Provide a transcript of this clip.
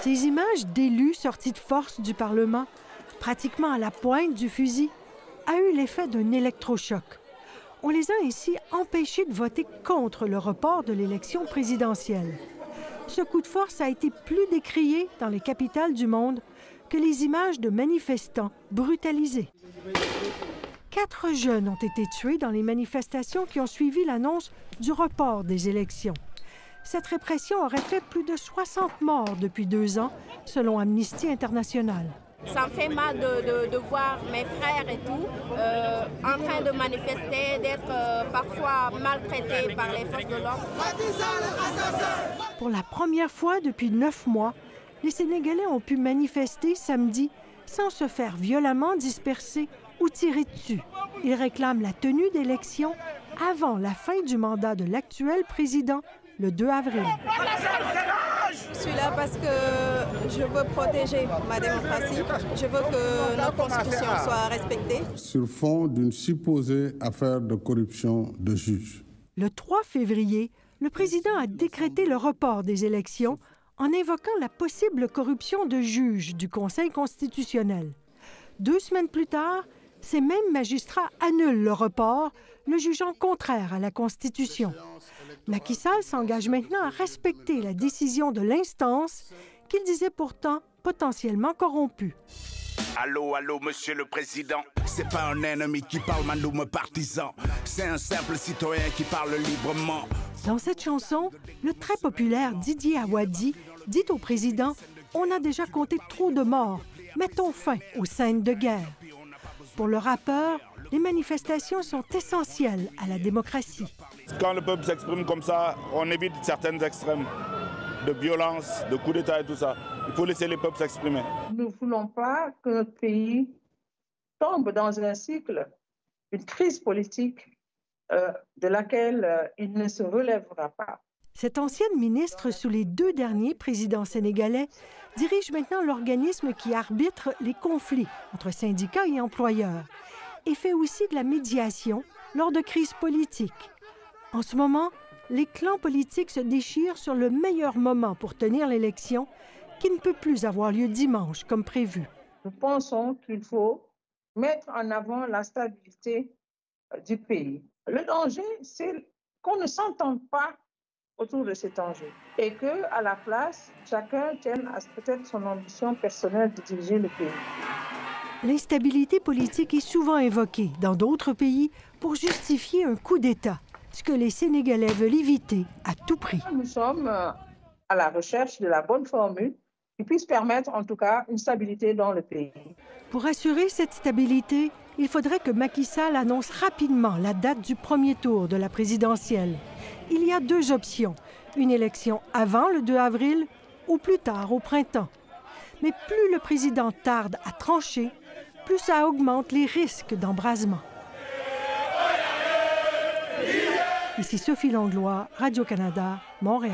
Ces images d'élus sortis de force du Parlement, pratiquement à la pointe du fusil, a eu l'effet d'un électrochoc. On les a ainsi empêchés de voter contre le report de l'élection présidentielle. Ce coup de force a été plus décrié dans les capitales du monde que les images de manifestants brutalisés. 4 jeunes ont été tués dans les manifestations qui ont suivi l'annonce du report des élections. Cette répression aurait fait plus de 60 morts depuis 2 ans, selon Amnesty International. Ça me fait mal de voir mes frères et tout en train de manifester, d'être parfois maltraités par les forces de l'ordre. Pour la première fois depuis 9 mois, les Sénégalais ont pu manifester samedi sans se faire violemment disperser ou tirer dessus. Ils réclament la tenue d'élections avant la fin du mandat de l'actuel président, le 2 avril. Je suis là parce que je veux protéger ma démocratie. Je veux que notre constitution soit respectée. Sur fond d'une supposée affaire de corruption de juges. Le 3 février, le président a décrété le report des élections en invoquant la possible corruption de juges du Conseil constitutionnel. 2 semaines plus tard, ces mêmes magistrats annulent le report, le jugeant contraire à la Constitution. Macky Sall s'engage maintenant à respecter la décision de l'instance qu'il disait pourtant potentiellement corrompue. Allô, allô, monsieur le président. C'est pas un ennemi qui parle, Mandoum partisan. C'est un simple citoyen qui parle librement. Dans cette chanson, le très populaire Didier Awadi dit au président « On a déjà compté trop de morts. Mettons fin aux scènes de guerre. » Pour le rappeur, les manifestations sont essentielles à la démocratie. Quand le peuple s'exprime comme ça, on évite certaines extrêmes de violence, de coups d'État et tout ça. Il faut laisser les peuples s'exprimer. Nous ne voulons pas que notre pays tombe dans un cycle, une crise politique de laquelle il ne se relèvera pas. Cette ancienne ministre, sous les 2 derniers présidents sénégalais, dirige maintenant l'organisme qui arbitre les conflits entre syndicats et employeurs et fait aussi de la médiation lors de crises politiques. En ce moment, les clans politiques se déchirent sur le meilleur moment pour tenir l'élection qui ne peut plus avoir lieu dimanche comme prévu. Nous pensons qu'il faut mettre en avant la stabilité du pays. Le danger, c'est qu'on ne s'entende pas autour de cet enjeu et qu'à la place, chacun tienne à peut-être son ambition personnelle de diriger le pays. L'instabilité politique est souvent invoquée dans d'autres pays pour justifier un coup d'État, ce que les Sénégalais veulent éviter à tout prix. Nous sommes à la recherche de la bonne formule qui puisse permettre en tout cas une stabilité dans le pays. Pour assurer cette stabilité, il faudrait que Macky Sall annonce rapidement la date du premier tour de la présidentielle. Il y a 2 options, une élection avant le 2 avril ou plus tard au printemps. Mais plus le président tarde à trancher, plus ça augmente les risques d'embrasement. Ici Sophie Langlois, Radio-Canada, Montréal.